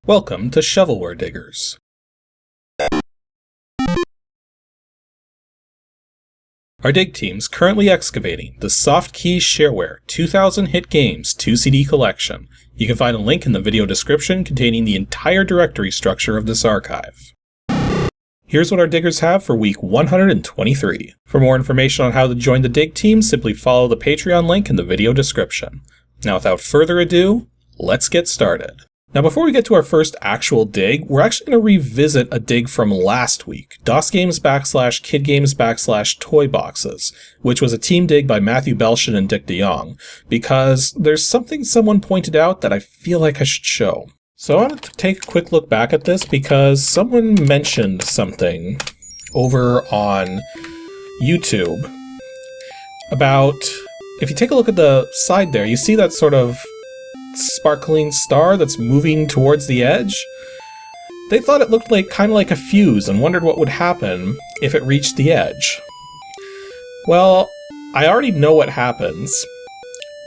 Welcome to Shovelware Diggers. Our dig team's currently excavating the Softkey Shareware 2000 Hit Games 2CD collection. You can find a link in the video description containing the entire directory structure of this archive. Here's what our diggers have for week 123. For more information on how to join the dig team, simply follow the Patreon link in the video description. Now without further ado, let's get started. Now before we get to our first actual dig, we're actually going to revisit a dig from last week, DOSGAMES / KidGames / Toy Boxes, which was a team dig by Matthew Belshin and Dick DeYoung, because there's something someone pointed out that I feel like I should show. So I wanted to take a quick look back at this because someone mentioned something over on YouTube about, if you take a look at the side there, you see that sort of sparkling star that's moving towards the edge? They thought it looked like kind of like a fuse and wondered what would happen if it reached the edge. Well, I already know what happens,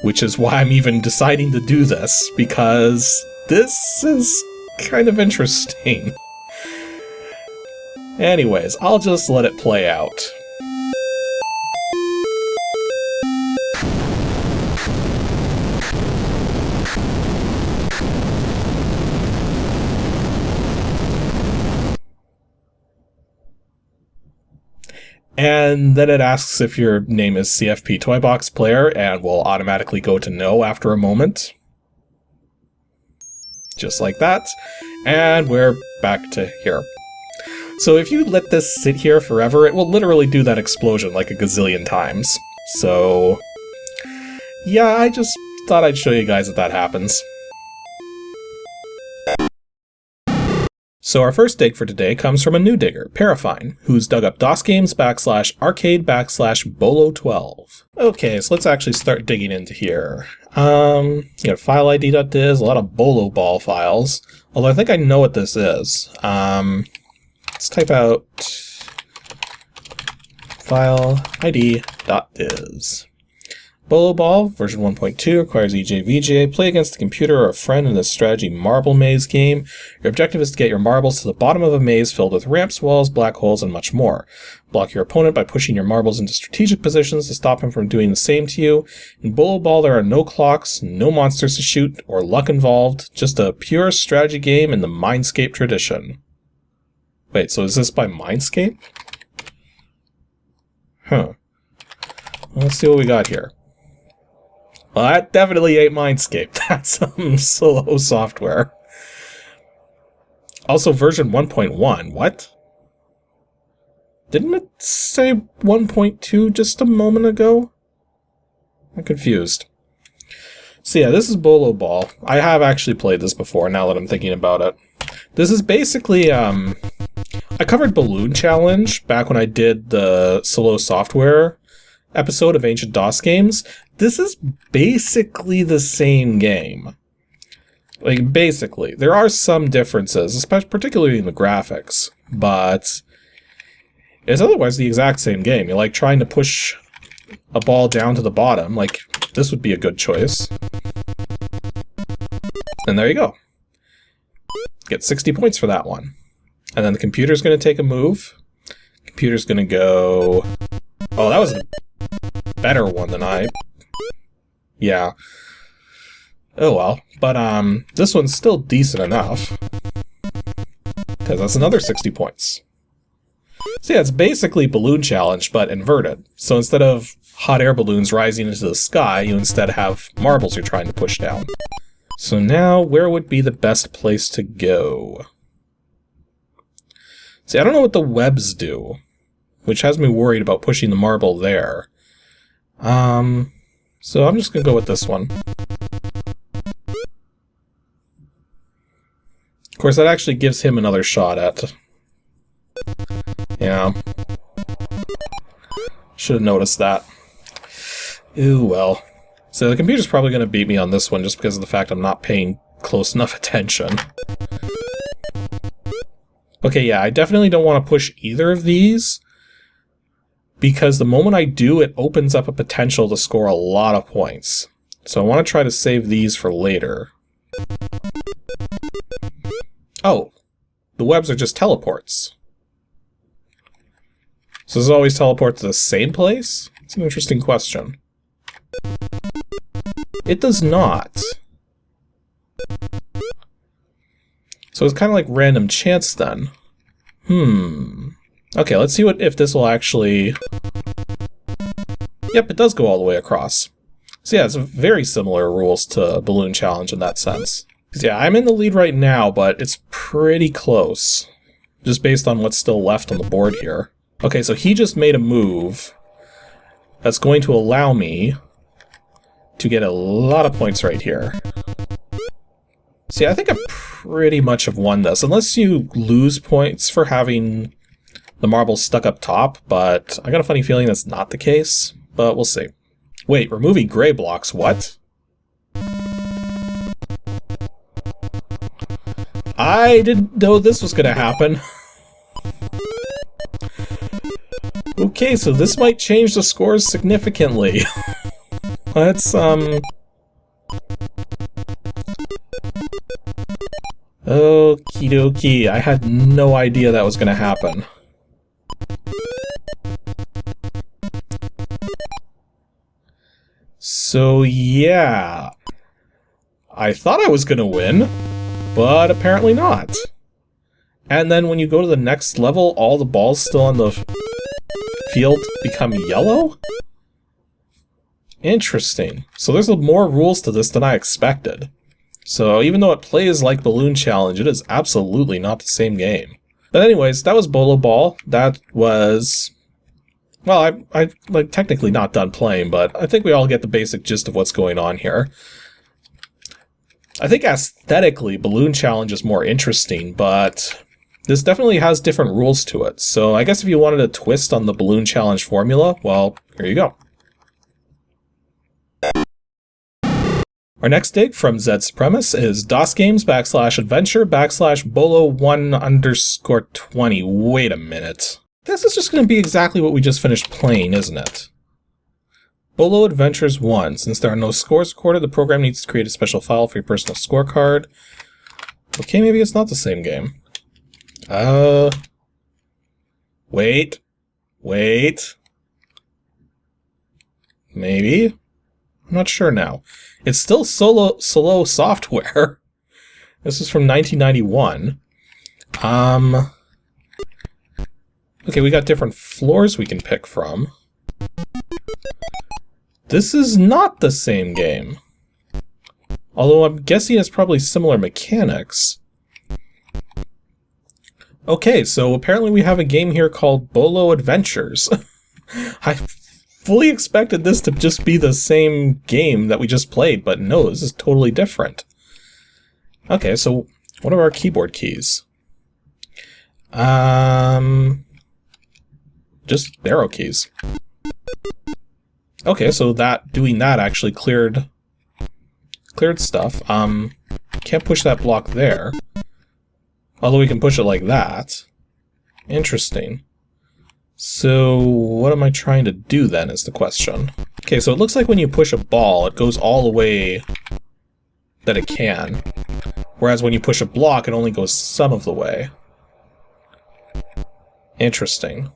which is why I'm even deciding to do this, because this is kind of interesting. Anyways, I'll just let it play out. And then it asks if your name is CFP Toybox Player, and will automatically go to no after a moment. Just like that. And we're back to here. So if you let this sit here forever, it will literally do that explosion like a gazillion times. So yeah, I just thought I'd show you guys that that happens. So our first dig for today comes from a new digger, Parafine, who's dug up DOSGAMES / arcade / Bolo 12. Okay, so let's actually start digging into here. You got fileid.diz, a lot of Bolo ball files, although I think I know what this is. Let's type out fileid.diz. Bolo Ball, version 1.2, requires EJ/VGA. Play against the computer or a friend in this strategy marble maze game. Your objective is to get your marbles to the bottom of a maze filled with ramps, walls, black holes, and much more. Block your opponent by pushing your marbles into strategic positions to stop him from doing the same to you. In Bolo Ball, there are no clocks, no monsters to shoot, or luck involved. Just a pure strategy game in the Mindscape tradition. Wait, so is this by Mindscape? Huh. Well, let's see what we got here. Well, that definitely ain't Mindscape. That's some solo software. Also, version 1.1. What? Didn't it say 1.2 just a moment ago? I'm confused. So yeah, this is Bolo Ball. I have actually played this before, now that I'm thinking about it. This is basically, I covered Balloon Challenge back when I did the solo software episode of Ancient DOS Games. This is basically the same game. Like, basically. There are some differences, especially particularly in the graphics, but it's otherwise the exact same game. You're like trying to push a ball down to the bottom. Like, this would be a good choice. And there you go. Get 60 points for that one. And then the computer's going to take a move. Computer's going to go... Oh, that was a better one than I... Yeah. Oh well. But, this one's still decent enough. Because that's another 60 points. So yeah, it's basically Balloon Challenge, but inverted. So instead of hot air balloons rising into the sky, you instead have marbles you're trying to push down. So now, where would be the best place to go? See, I don't know what the webs do, which has me worried about pushing the marble there. So I'm just gonna go with this one. Of course, that actually gives him another shot at... Yeah. Should have noticed that. Ooh, well. So the computer's probably gonna beat me on this one just because of the fact I'm not paying close enough attention. Okay, yeah, I definitely don't want to push either of these, because the moment I do, it opens up a potential to score a lot of points. So I want to try to save these for later. Oh, the webs are just teleports. So does it always teleport to the same place? It's an interesting question. It does not. So it's kind of like random chance then. Okay, let's see if this will actually... Yep, it does go all the way across. So yeah, it's very similar rules to Balloon Challenge in that sense. Because yeah, I'm in the lead right now, but it's pretty close. Just based on what's still left on the board here. Okay, so he just made a move that's going to allow me to get a lot of points right here. See, I think I pretty much have won this, unless you lose points for having the marbles stuck up top, but I got a funny feeling that's not the case, but we'll see. Wait, removing gray blocks, what? I didn't know this was gonna happen. Okay, so this might change the scores significantly. Let's, Okie dokie, I had no idea that was gonna happen. So yeah, I thought I was gonna win, but apparently not. And then when you go to the next level, all the balls still on the field become yellow? Interesting. So there's more rules to this than I expected. So even though it plays like Balloon Challenge, it is absolutely not the same game. But anyways, that was Bolo Ball. That was... Well, I like technically not done playing, but I think we all get the basic gist of what's going on here. I think aesthetically, Balloon Challenge is more interesting, but this definitely has different rules to it. So I guess if you wanted a twist on the Balloon Challenge formula, well, here you go. Our next dig from Zed Supremus is DOSGAMES /adventure /Bolo 1_20. Wait a minute. This is just going to be exactly what we just finished playing, isn't it? Bolo Adventures 1. Since there are no scores recorded, the program needs to create a special file for your personal scorecard. Okay, maybe it's not the same game. Wait. Maybe? I'm not sure now. It's still Solo Software. This is from 1991. Okay, we got different floors we can pick from. This is not the same game. Although I'm guessing it's probably similar mechanics. Okay, so apparently we have a game here called Bolo Adventures. I fully expected this to just be the same game that we just played, but no, this is totally different. Okay, so what are our keyboard keys? Just arrow keys. Okay, so doing that actually cleared stuff. Can't push that block there. Although we can push it like that. Interesting. So what am I trying to do then is the question. Okay, so it looks like when you push a ball, it goes all the way that it can. Whereas when you push a block, it only goes some of the way. Interesting.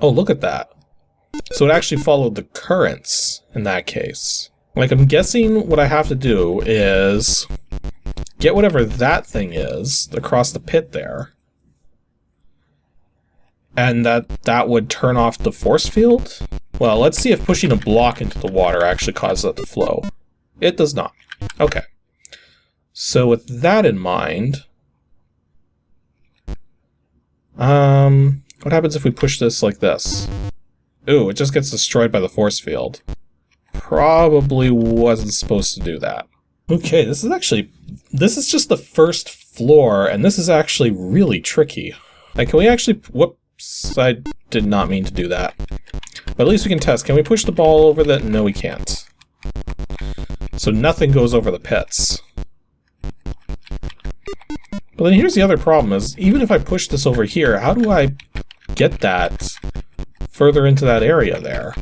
Oh, look at that. So it actually followed the currents in that case. Like, I'm guessing what I have to do is get whatever that thing is across the pit there. And that would turn off the force field? Well, let's see if pushing a block into the water actually causes it to flow. It does not. Okay. So with that in mind... what happens if we push this like this? Ooh, it just gets destroyed by the force field. Probably wasn't supposed to do that. Okay, this is just the first floor, and this is actually really tricky. Like, can we actually... Whoops, I did not mean to do that. But at least we can test. Can we push the ball over that? No, we can't. So nothing goes over the pits. But then here's the other problem is, even if I push this over here, how do I get that further into that area there?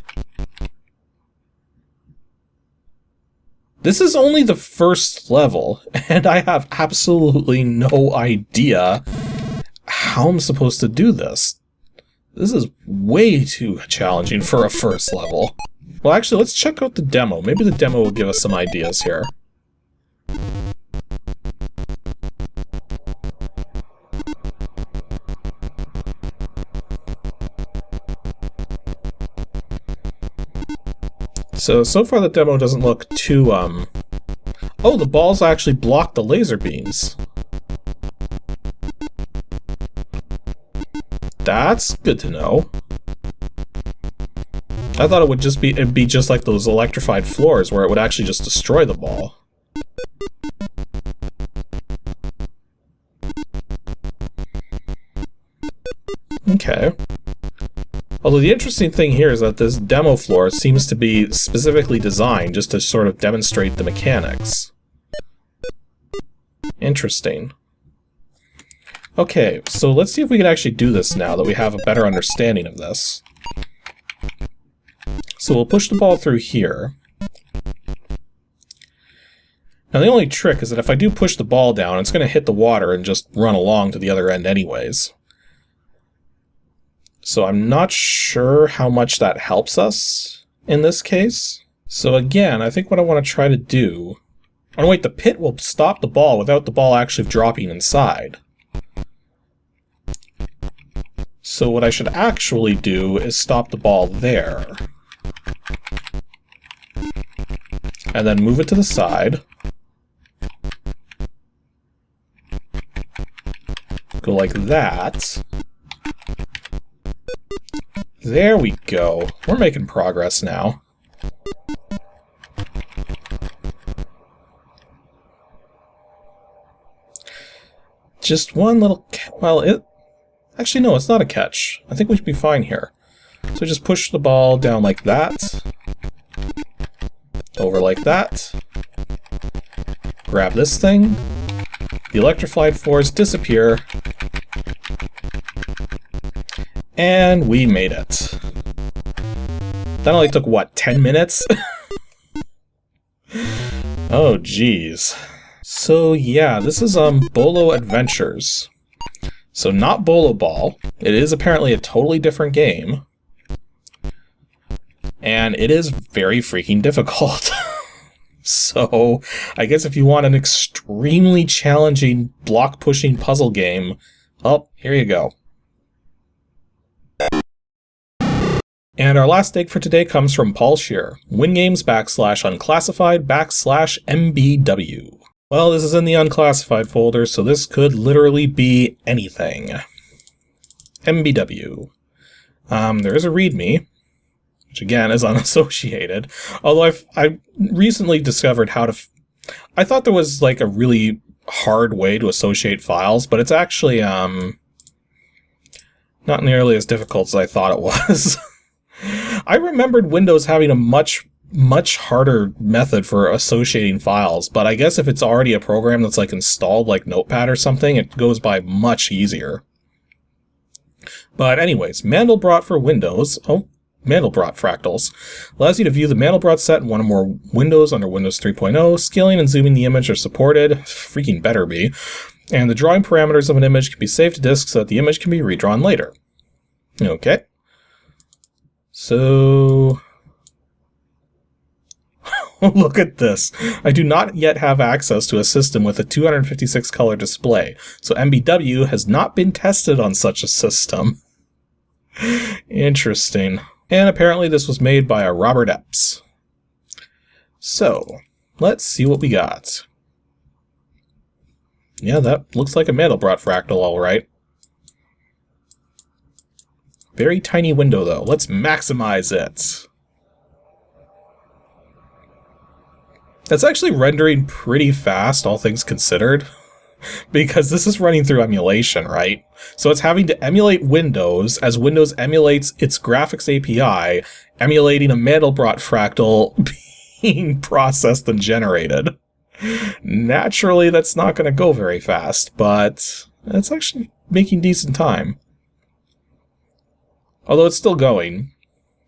This is only the first level, and I have absolutely no idea how I'm supposed to do this. This is way too challenging for a first level. Well, actually, let's check out the demo. Maybe the demo will give us some ideas here. So far the demo doesn't look too, Oh, the balls actually block the laser beams. That's good to know. I thought it'd be just like those electrified floors where it would actually just destroy the ball. Okay. Although the interesting thing here is that this demo floor seems to be specifically designed just to sort of demonstrate the mechanics. Interesting. Okay, so let's see if we can actually do this now that we have a better understanding of this. So we'll push the ball through here. Now the only trick is that if I do push the ball down, it's going to hit the water and just run along to the other end anyways. So I'm not sure how much that helps us in this case. So again, I think what I want to try to do... Oh wait, the pit will stop the ball without the ball actually dropping inside. So what I should actually do is stop the ball there. And then move it to the side. Go like that. There we go. We're making progress now. Just one little... Well, actually, no, it's not a catch. I think we should be fine here. So just push the ball down like that. Over like that. Grab this thing. The electrified floors disappear. And we made it. That only took, what, 10 minutes? Oh, jeez. So, yeah, this is Bolo Adventures. So, not Bolo Ball. It is apparently a totally different game. And it is very freaking difficult. So, I guess if you want an extremely challenging block-pushing puzzle game, oh, here you go. And our last dig for today comes from Paul Shear, WINGAMES /unclassified/MBW. Well, this is in the unclassified folder, so this could literally be anything. MBW. There is a README, which again is unassociated, although I recently discovered how to... I thought there was like a really hard way to associate files, but it's actually not nearly as difficult as I thought it was. I remembered Windows having a much harder method for associating files, but I guess if it's already a program that's like installed like Notepad or something, it goes by much easier. But anyways, Mandelbrot for Windows, Mandelbrot fractals, allows you to view the Mandelbrot set in one or more windows under Windows 3.0. Scaling and zooming the image are supported, freaking better be, and the drawing parameters of an image can be saved to disk so that the image can be redrawn later. Okay. So, look at this. I do not yet have access to a system with a 256 color display, so MBW has not been tested on such a system. Interesting. And apparently this was made by a Robert Epps. So, let's see what we got. Yeah, that looks like a Mandelbrot fractal, alright. Very tiny window, though. Let's maximize it. That's actually rendering pretty fast, all things considered, because this is running through emulation, right? So it's having to emulate Windows as Windows emulates its graphics API, emulating a Mandelbrot fractal being processed and generated. Naturally, that's not going to go very fast, but it's actually making decent time. Although it's still going,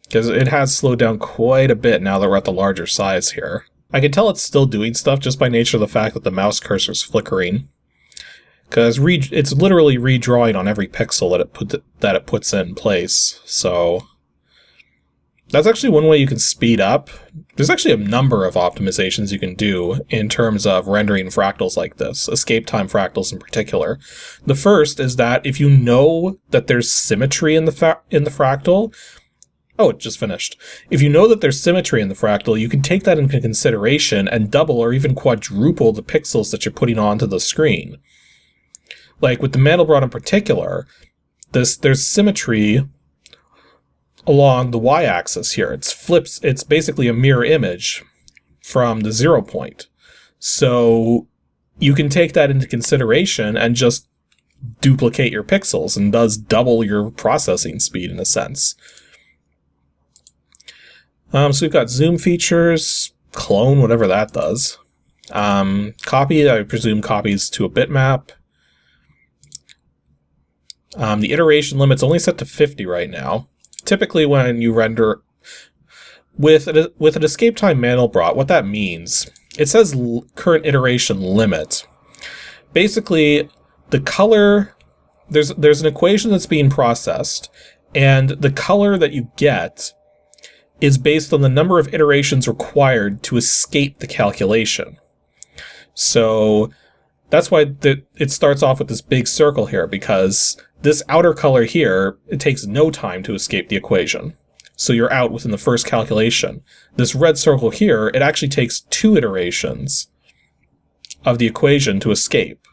because it has slowed down quite a bit now that we're at the larger size here. I can tell it's still doing stuff just by nature of the fact that the mouse cursor is flickering. Because it's literally redrawing on every pixel that it puts in place. So that's actually one way you can speed up. There's actually a number of optimizations you can do in terms of rendering fractals like this, escape time fractals in particular. The first is that if you know that there's symmetry in the fractal, oh, it just finished. If you know that there's symmetry in the fractal, you can take that into consideration and double or even quadruple the pixels that you're putting onto the screen. Like with the Mandelbrot in particular, there's symmetry along the y-axis here. It's basically a mirror image from the 0 point. So you can take that into consideration and just duplicate your pixels, and does double your processing speed in a sense. So we've got zoom features, clone, whatever that does. Copy, I presume copies to a bitmap. The iteration limit's only set to 50 right now. Typically when you render with an escape time Mandelbrot, what that means, it says current iteration limit. Basically, the color, there's an equation that's being processed, and the color that you get is based on the number of iterations required to escape the calculation. So that's why it starts off with this big circle here, because this outer color here, it takes no time to escape the equation. So you're out within the first calculation. This red circle here, it actually takes 2 iterations of the equation to escape,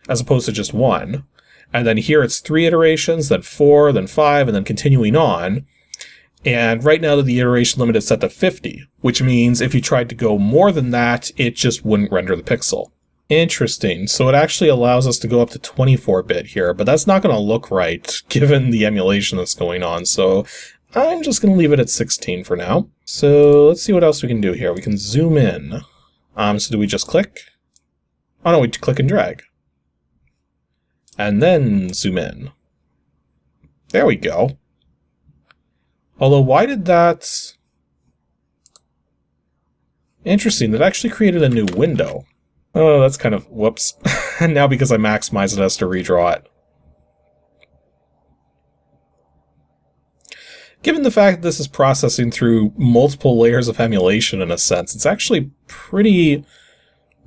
as opposed to just 1. And then here it's 3 iterations, then 4, then 5, and then continuing on. And right now the iteration limit is set to 50, which means if you tried to go more than that, it just wouldn't render the pixel. Interesting. So it actually allows us to go up to 24-bit here, but that's not going to look right given the emulation that's going on. So I'm just going to leave it at 16 for now. So let's see what else we can do here. We can zoom in. So do we just click? Oh no, we click and drag. And then zoom in. There we go. Although, why did that... Interesting, that actually created a new window. Oh, that's kind of... whoops. And now because I maximize it, it has to redraw it. Given the fact that this is processing through multiple layers of emulation in a sense, it's actually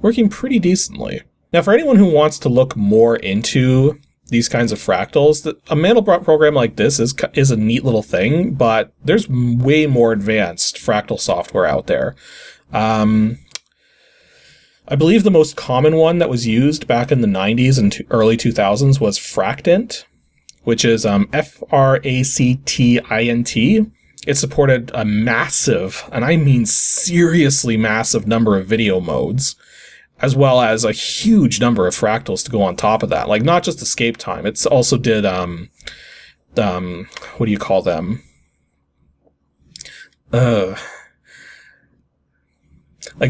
working pretty decently. Now, for anyone who wants to look more into these kinds of fractals, a Mandelbrot program like this is a neat little thing, but there's way more advanced fractal software out there. I believe the most common one that was used back in the 90s and early 2000s was Fractint, which is Fractint. It supported a massive, and I mean seriously massive, number of video modes, as well as a huge number of fractals to go on top of that. Like, not just escape time. It's also did, what do you call them? Like,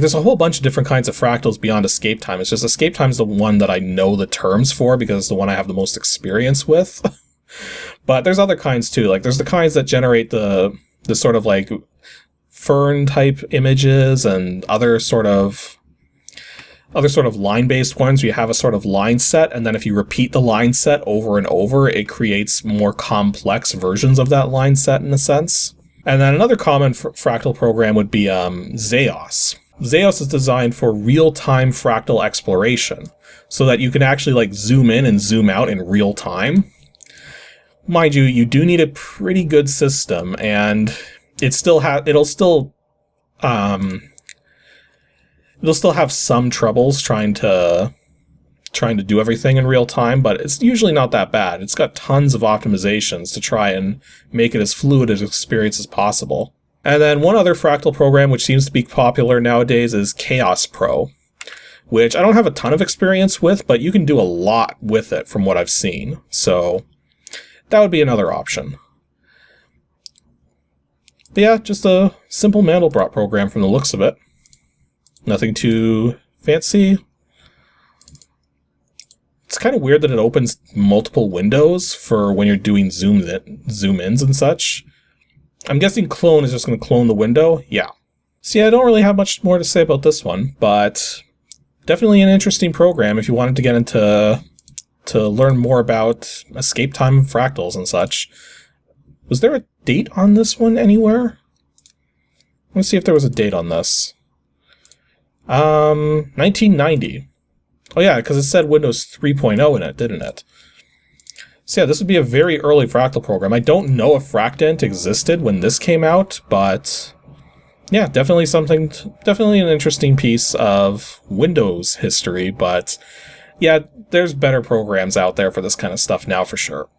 there's a whole bunch of different kinds of fractals beyond escape time. It's just escape time is the one that I know the terms for because it's the one I have the most experience with. But there's other kinds too. Like, there's the kinds that generate the sort of like fern type images and other sort of line-based ones where you have a sort of line set, and then if you repeat the line set over and over, it creates more complex versions of that line set in a sense. And then another common fractal program would be Zeos. Zeos is designed for real-time fractal exploration, so that you can actually like zoom in and zoom out in real time. Mind you, you do need a pretty good system, and it'll still have some troubles trying to do everything in real time, but it's usually not that bad. It's got tons of optimizations to try and make it as fluid an experience as possible. And then one other fractal program which seems to be popular nowadays is Chaos Pro, which I don't have a ton of experience with, but you can do a lot with it from what I've seen. So that would be another option. But yeah, just a simple Mandelbrot program from the looks of it. Nothing too fancy. It's kind of weird that it opens multiple windows for when you're doing zoom-ins and such. I'm guessing clone is just going to clone the window. Yeah. So yeah, I don't really have much more to say about this one, but definitely an interesting program if you wanted to get into to learn more about escape time and fractals and such. Was there a date on this one anywhere? Let's see if there was a date on this. 1990. Oh yeah, because it said Windows 3.0 in it, didn't it? So yeah, this would be a very early fractal program. I don't know if Fracdent existed when this came out, but yeah, definitely definitely an interesting piece of Windows history, but yeah, there's better programs out there for this kind of stuff now for sure.